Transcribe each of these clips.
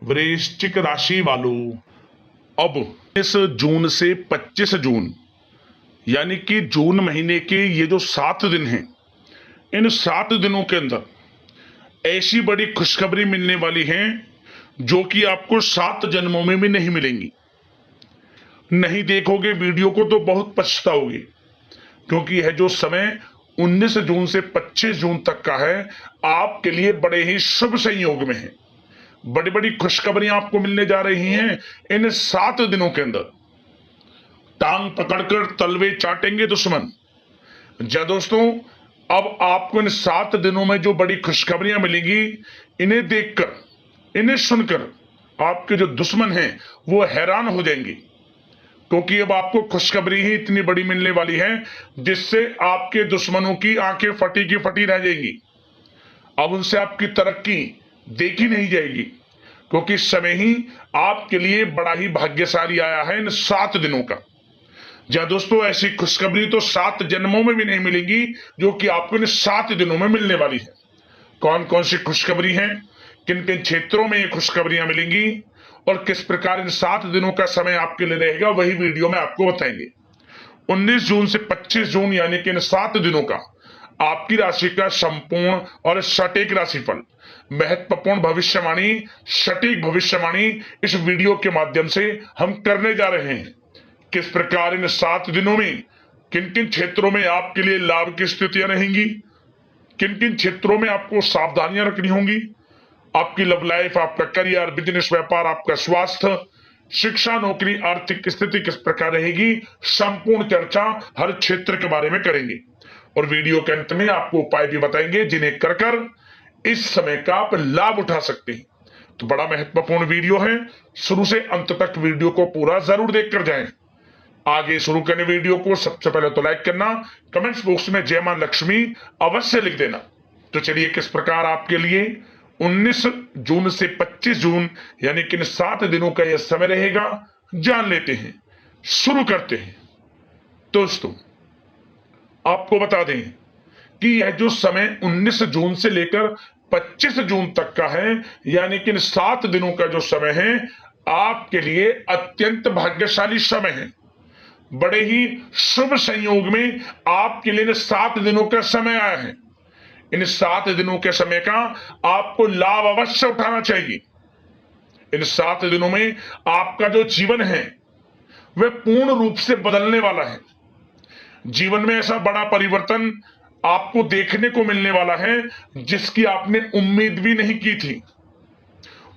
वृश्चिक राशि वालों, अब इस जून से 25 जून यानी कि जून महीने के ये जो 7 दिन हैं, इन 7 दिनों के अंदर ऐसी बड़ी खुशखबरी मिलने वाली है जो कि आपको 7 जन्मों में भी नहीं मिलेंगी। नहीं देखोगे वीडियो को तो बहुत पछताओगे, क्योंकि यह जो समय 19 जून से 25 जून तक का है आपके लिए बड़े ही शुभ संयोग में है। बड़ी बड़ी खुशखबरियां आपको मिलने जा रही हैं इन 7 दिनों के अंदर। टांग पकड़कर तलवे चाटेंगे दुश्मन। जी दोस्तों, अब आपको इन 7 दिनों में जो बड़ी खुशखबरियां मिलेंगी, इन्हें देखकर, इन्हें सुनकर आपके जो दुश्मन हैं वो हैरान हो जाएंगे, क्योंकि अब आपको खुशखबरी ही इतनी बड़ी मिलने वाली है जिससे आपके दुश्मनों की आंखें फटी की फटी रह जाएंगी। अब उनसे आपकी तरक्की देखी नहीं जाएगी, क्योंकि समय ही आपके लिए बड़ा ही भाग्यशाली आया है इन 7 दिनों का। जी दोस्तों, ऐसी खुशखबरी तो 7 जन्मों में भी नहीं मिलेगी जो कि आपको इन 7 दिनों में मिलने वाली है। कौन कौन सी खुशखबरी है, किन किन क्षेत्रों में ये खुशखबरियां मिलेंगी और किस प्रकार इन 7 दिनों का समय आपके लिए रहेगा, वही वीडियो में आपको बताएंगे। 19 जून से 25 जून यानी कि इन 7 दिनों का आपकी राशि का संपूर्ण और सटीक राशिफल, महत्वपूर्ण भविष्यवाणी, सटीक भविष्यवाणी इस वीडियो के माध्यम से हम करने जा रहे हैं। किस प्रकार इन 7 दिनों में किन किन क्षेत्रों में आपके लिए लाभ की स्थितियां रहेंगी, किन किन क्षेत्रों में आपको सावधानियां रखनी होंगी, आपकी लव लाइफ, आपका करियर, बिजनेस, व्यापार, आपका स्वास्थ्य, शिक्षा, नौकरी, आर्थिक स्थिति किस प्रकार रहेगी, संपूर्ण चर्चा हर क्षेत्र के बारे में करेंगे। और वीडियो के अंत में आपको उपाय भी बताएंगे जिन्हें कर कर इस समय का आप लाभ उठा सकते हैं। तो बड़ा महत्वपूर्ण वीडियो है, शुरू से अंत तक वीडियो को पूरा जरूर देखकर जाएं। आगे शुरू करने वीडियो को सबसे पहले तो लाइक करना, कमेंट्स बॉक्स में जय मां लक्ष्मी अवश्य लिख देना। तो चलिए, किस प्रकार आपके लिए 19 जून से 25 जून यानी कि 7 दिनों का यह समय रहेगा, जान लेते हैं। शुरू करते हैं। दोस्तों, आपको बता दें कि यह जो समय 19 जून से लेकर 25 जून तक का है, यानी कि इन 7 दिनों का जो समय है आपके लिए अत्यंत भाग्यशाली समय है। बड़े ही शुभ संयोग में आपके लिए 7 दिनों का समय आया है। इन 7 दिनों के समय का आपको लाभ अवश्य उठाना चाहिए। इन 7 दिनों में आपका जो जीवन है वह पूर्ण रूप से बदलने वाला है। जीवन में ऐसा बड़ा परिवर्तन आपको देखने को मिलने वाला है जिसकी आपने उम्मीद भी नहीं की थी।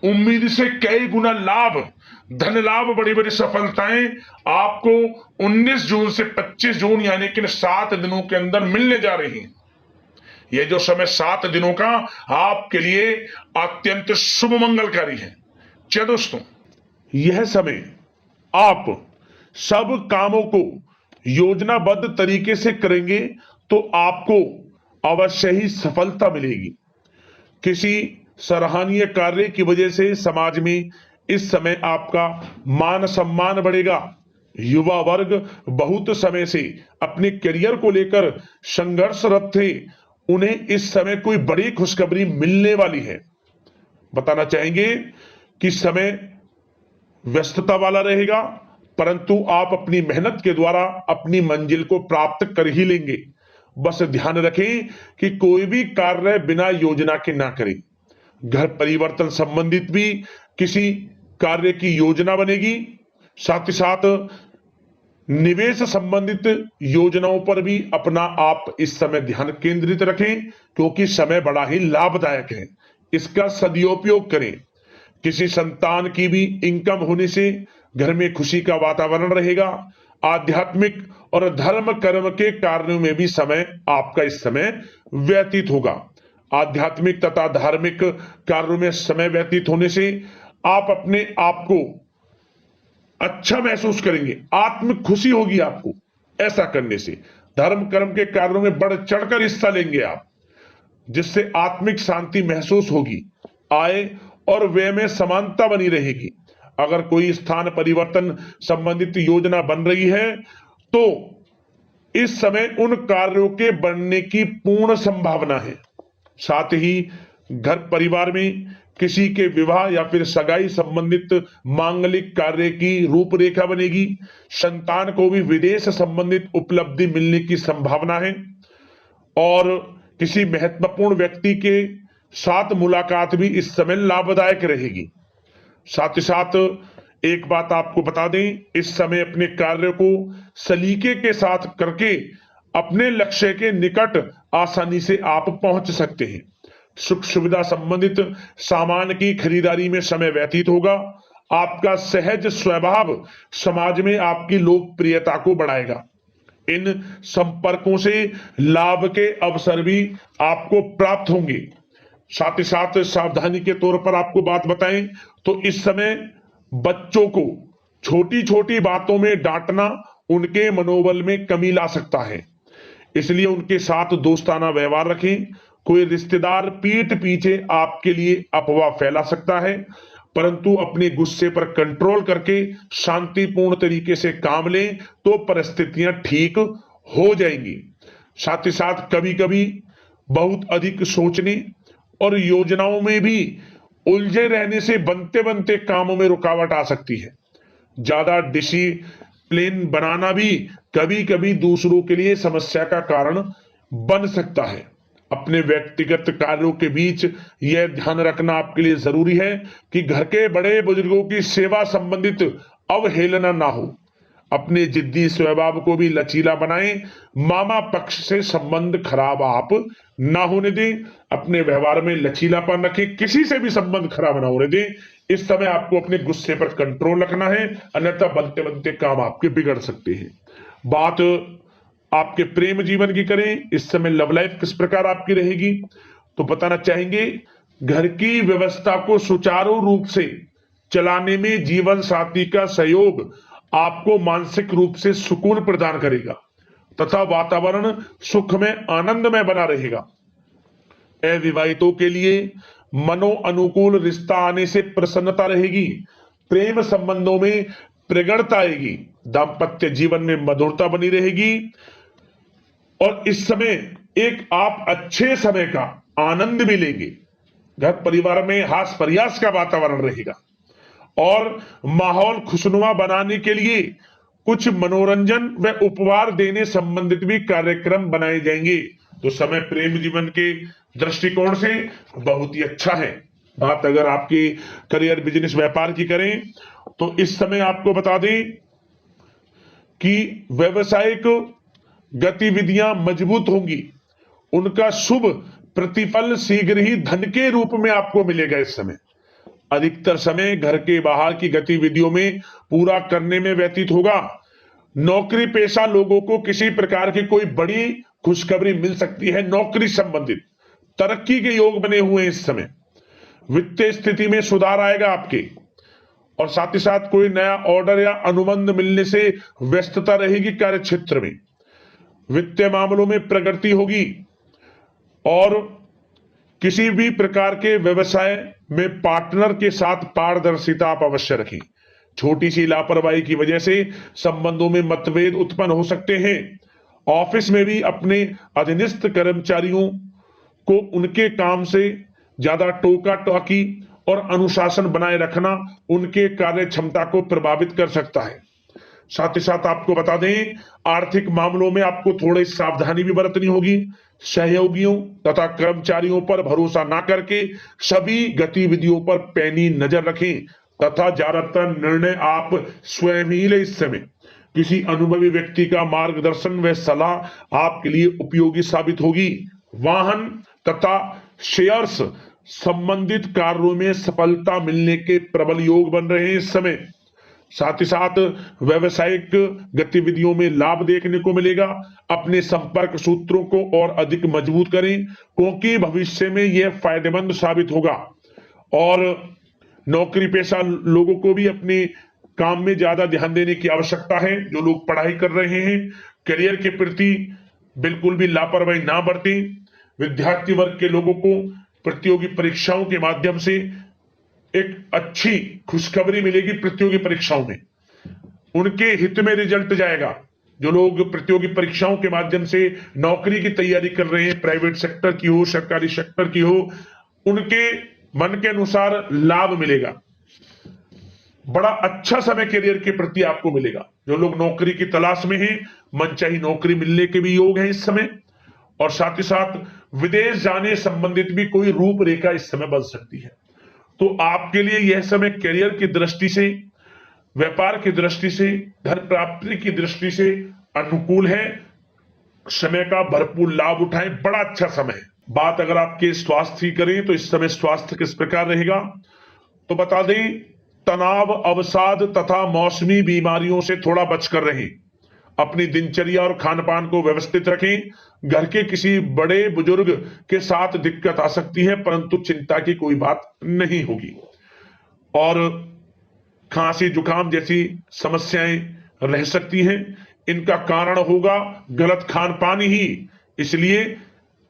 उम्मीद से कई गुना लाभ, धन लाभ, बड़ी बड़ी सफलताएं आपको 19 जून से 25 जून यानी कि 7 दिनों के अंदर मिलने जा रही हैं। यह जो समय 7 दिनों का आपके लिए अत्यंत शुभ मंगलकारी है। क्या दोस्तों, यह समय आप सब कामों को योजनाबद्ध तरीके से करेंगे तो आपको अवश्य ही सफलता मिलेगी। किसी सराहनीय कार्य की वजह से समाज में इस समय आपका मान सम्मान बढ़ेगा। युवा वर्ग बहुत समय से अपने करियर को लेकर संघर्षरत थे, उन्हें इस समय कोई बड़ी खुशखबरी मिलने वाली है। बताना चाहेंगे कि समय व्यस्तता वाला रहेगा, परंतु आप अपनी मेहनत के द्वारा अपनी मंजिल को प्राप्त कर ही लेंगे। बस ध्यान रखें कि कोई भी कार्य बिना योजना के ना करें। घर परिवर्तन संबंधित भी किसी कार्य की योजना बनेगी। साथ ही साथ निवेश संबंधित योजनाओं पर भी अपना आप इस समय ध्यान केंद्रित रखें, क्योंकि समय बड़ा ही लाभदायक है। इसका सदुपयोग करें। किसी संतान की भी इनकम होने से घर में खुशी का वातावरण रहेगा। आध्यात्मिक और धर्म कर्म के कार्यों में भी समय आपका इस समय व्यतीत होगा। आध्यात्मिक तथा धार्मिक कार्यों में समय व्यतीत होने से आप अपने आप को अच्छा महसूस करेंगे, आत्म खुशी होगी आपको। ऐसा करने से धर्म कर्म के कार्यों में बढ़ चढ़कर हिस्सा लेंगे आप, जिससे आत्मिक शांति महसूस होगी। आय और व्यय में समानता बनी रहेगी। अगर कोई स्थान परिवर्तन संबंधित योजना बन रही है तो इस समय उन कार्यों के बनने की पूर्ण संभावना है। साथ ही घर परिवार में किसी के विवाह या फिर सगाई संबंधित मांगलिक कार्य की रूपरेखा बनेगी। संतान को भी विदेश संबंधित उपलब्धि मिलने की संभावना है और किसी महत्वपूर्ण व्यक्ति के साथ मुलाकात भी इस समय लाभदायक रहेगी। साथ ही साथ एक बात आपको बता दें, इस समय अपने कार्य को सलीके के साथ करके अपने लक्ष्य के निकट आसानी से आप पहुंच सकते हैं। सुख सुविधा संबंधित सामान की खरीदारी में समय व्यतीत होगा। आपका सहज स्वभाव समाज में आपकी लोकप्रियता को बढ़ाएगा। इन संपर्कों से लाभ के अवसर भी आपको प्राप्त होंगे। साथ ही साथ सावधानी के तौर पर आपको बात बताएं तो इस समय बच्चों को छोटी छोटी बातों में डांटना उनके मनोबल में कमी ला सकता है, इसलिए उनके साथ दोस्ताना व्यवहार रखें। कोई रिश्तेदार पीठ पीछे आपके लिए अफवाह फैला सकता है, परंतु अपने गुस्से पर कंट्रोल करके शांतिपूर्ण तरीके से काम लें तो परिस्थितियां ठीक हो जाएंगी। साथ ही साथ कभी कभी बहुत अधिक सोचने और योजनाओं में भी उलझे रहने से बनते बनते कामों में रुकावट आ सकती है। ज्यादा डिसिप्लिन बनाना भी कभी कभी दूसरों के लिए समस्या का कारण बन सकता है। अपने व्यक्तिगत कार्यों के बीच यह ध्यान रखना आपके लिए जरूरी है कि घर के बड़े बुजुर्गों की सेवा संबंधित अवहेलना ना हो। अपने जिद्दी स्वभाव को भी लचीला बनाएं। मामा पक्ष से संबंध खराब आप ना होने दें। अपने व्यवहार में लचीलापन रखें, किसी से भी संबंध खराब ना होने दें। इस समय आपको अपने गुस्से पर कंट्रोल रखना है, अन्यथा बनते बनते काम आपके बिगड़ सकते हैं। बात आपके प्रेम जीवन की करें, इस समय लव लाइफ किस प्रकार आपकी रहेगी तो बताना चाहेंगे, घर की व्यवस्था को सुचारू रूप से चलाने में जीवन साथी का सहयोग आपको मानसिक रूप से सुकून प्रदान करेगा तथा वातावरण सुख में आनंदमय बना रहेगा। अविवाहितों के लिए मनो अनुकूल रिश्ता आने से प्रसन्नता रहेगी। प्रेम संबंधों में प्रगड़ता आएगी। दाम्पत्य जीवन में मधुरता बनी रहेगी और इस समय एक आप अच्छे समय का आनंद भी लेंगे। घर परिवार में हास प्रयास का वातावरण रहेगा और माहौल खुशनुमा बनाने के लिए कुछ मनोरंजन व उपहार देने संबंधित भी कार्यक्रम बनाए जाएंगे। तो समय प्रेम जीवन के दृष्टिकोण से बहुत ही अच्छा है। बात अगर आपकी करियर बिजनेस व्यापार की करें तो इस समय आपको बता दें कि व्यवसायिक गतिविधियां मजबूत होंगी। उनका शुभ प्रतिफल शीघ्र ही धन के रूप में आपको मिलेगा। इस समय अधिकतर समय घर के बाहर की गतिविधियों में पूरा करने में व्यतीत होगा। नौकरी पेशा लोगों को किसी प्रकार की कोई बड़ी खुशखबरी मिल सकती है। नौकरी संबंधित तरक्की के योग बने हुए हैं। इस समय वित्तीय स्थिति में सुधार आएगा आपके और साथ ही साथ कोई नया ऑर्डर या अनुबंध मिलने से व्यस्तता रहेगी। कार्य क्षेत्र में वित्तीय मामलों में प्रगति होगी और किसी भी प्रकार के व्यवसाय में पार्टनर के साथ पारदर्शिता आप अवश्य रखें। छोटी सी लापरवाही की वजह से संबंधों में मतभेद उत्पन्न हो सकते हैं। ऑफिस में भी अपने अधीनस्थ कर्मचारियों को उनके काम से ज्यादा टोका टाकी और अनुशासन बनाए रखना उनके कार्य क्षमता को प्रभावित कर सकता है। साथ ही साथ आपको बता दें, आर्थिक मामलों में आपको थोड़ी सावधानी भी बरतनी होगी। सहयोगियों तथा कर्मचारियों पर भरोसा ना करके सभी गतिविधियों पर पैनी नजर रखें तथा ज्यादातर निर्णय आप स्वयं ही लें। इस समय किसी अनुभवी व्यक्ति का मार्गदर्शन व सलाह आपके लिए उपयोगी साबित होगी। वाहन तथा शेयर्स संबंधित कार्यों में सफलता मिलने के प्रबल योग बन रहे हैं इस समय। साथ ही साथ व्यवसायिक गतिविधियों में लाभ देखने को मिलेगा। अपने संपर्क सूत्रों को और अधिक मजबूत करें क्योंकि भविष्य में यह फायदेमंद साबित होगा। और नौकरी पेशा लोगों को भी अपने काम में ज्यादा ध्यान देने की आवश्यकता है। जो लोग पढ़ाई कर रहे हैं, करियर के प्रति बिल्कुल भी लापरवाही ना बरतें। विद्यार्थी वर्ग के लोगों को प्रतियोगी परीक्षाओं के माध्यम से एक अच्छी खुशखबरी मिलेगी। प्रतियोगी परीक्षाओं में उनके हित में रिजल्ट जाएगा। जो लोग प्रतियोगी परीक्षाओं के माध्यम से नौकरी की तैयारी कर रहे हैं, प्राइवेट सेक्टर की हो, सरकारी सेक्टर की हो, उनके मन के अनुसार लाभ मिलेगा, बड़ा अच्छा समय करियर के प्रति आपको मिलेगा। जो लोग नौकरी की तलाश में हैं, मनचाही नौकरी मिलने के भी योग हैं इस समय, और साथ ही साथ विदेश जाने संबंधित भी कोई रूपरेखा इस समय बन सकती है। तो आपके लिए यह समय करियर की दृष्टि से, व्यापार की दृष्टि से, धन प्राप्ति की दृष्टि से अनुकूल है। समय का भरपूर लाभ उठाएं, बड़ा अच्छा समय है। बात अगर आपके स्वास्थ्य की करें तो इस समय स्वास्थ्य किस प्रकार रहेगा, तो बता दें, तनाव, अवसाद तथा मौसमी बीमारियों से थोड़ा बचकर रहें। अपनी दिनचर्या और खान पान को व्यवस्थित रखें। घर के किसी बड़े बुजुर्ग के साथ दिक्कत आ सकती है, परंतु चिंता की कोई बात नहीं होगी। और खांसी जुकाम जैसी समस्याएं रह सकती हैं, इनका कारण होगा गलत खान पान ही। इसलिए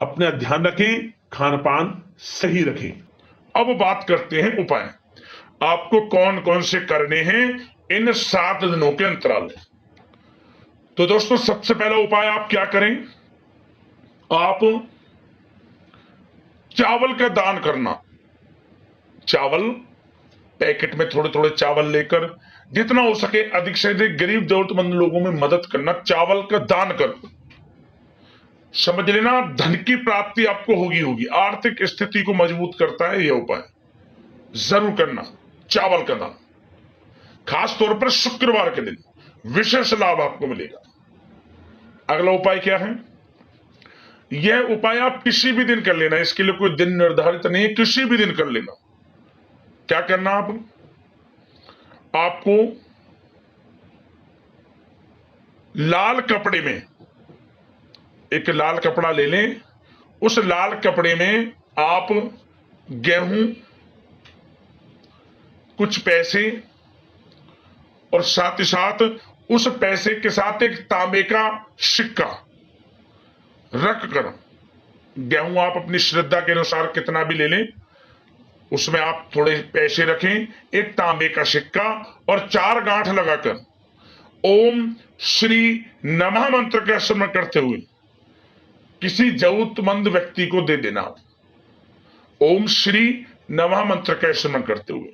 अपना ध्यान रखें, खान पान सही रखें। अब बात करते हैं उपाय, आपको कौन कौन से करने हैं इन 7 दिनों के अंतराल में। तो दोस्तों, सबसे पहला उपाय आप क्या करें, आप चावल का दान करना। चावल पैकेट में थोड़े थोड़े चावल लेकर जितना हो सके अधिक से अधिक गरीब जरूरतमंद लोगों में मदद करना, चावल का दान कर। समझ लेना, धन की प्राप्ति आपको होगी। आर्थिक स्थिति को मजबूत करता है यह उपाय, जरूर करना चावल का दान। खास तौर पर शुक्रवार के दिन विशेष लाभ आपको मिलेगा। अगला उपाय क्या है, यह उपाय आप किसी भी दिन कर लेना, इसके लिए कोई दिन निर्धारित नहीं है, किसी भी दिन कर लेना। क्या करना, आपको लाल कपड़े में, एक लाल कपड़ा ले लें, उस लाल कपड़े में आप गेहूं, कुछ पैसे और साथ ही साथ उस पैसे के साथ एक तांबे का सिक्का रखकर, गेहूं आप अपनी श्रद्धा के अनुसार कितना भी ले लें, उसमें आप थोड़े पैसे रखें, एक तांबे का सिक्का और 4 गांठ लगाकर ओम श्री नमः मंत्र का स्मरण करते हुए किसी जरूरतमंद व्यक्ति को दे देना। ओम श्री नमः मंत्र का स्मरण करते हुए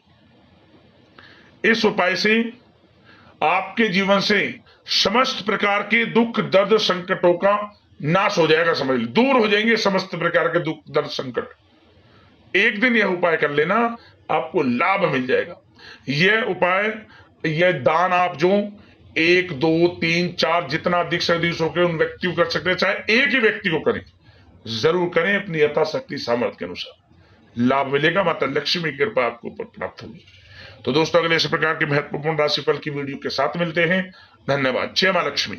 इस उपाय से आपके जीवन से समस्त प्रकार के दुख दर्द संकटों का नाश हो जाएगा। समझ लो, दूर हो जाएंगे समस्त प्रकार के दुख दर्द संकट। एक दिन यह उपाय कर लेना, आपको लाभ मिल जाएगा। यह उपाय, यह दान आप जो 1 2 3 4 जितना अधिक से अधिक हो उन व्यक्ति को कर सकते हैं, चाहे एक ही व्यक्ति को करें, जरूर करें अपनी यथाशक्ति सामर्थ्य के अनुसार, लाभ मिलेगा। माता लक्ष्मी की कृपा आपको प्राप्त होगी। तो दोस्तों, अगले इस प्रकार के महत्वपूर्ण राशिफल की वीडियो के साथ मिलते हैं। धन्यवाद। जय मां लक्ष्मी।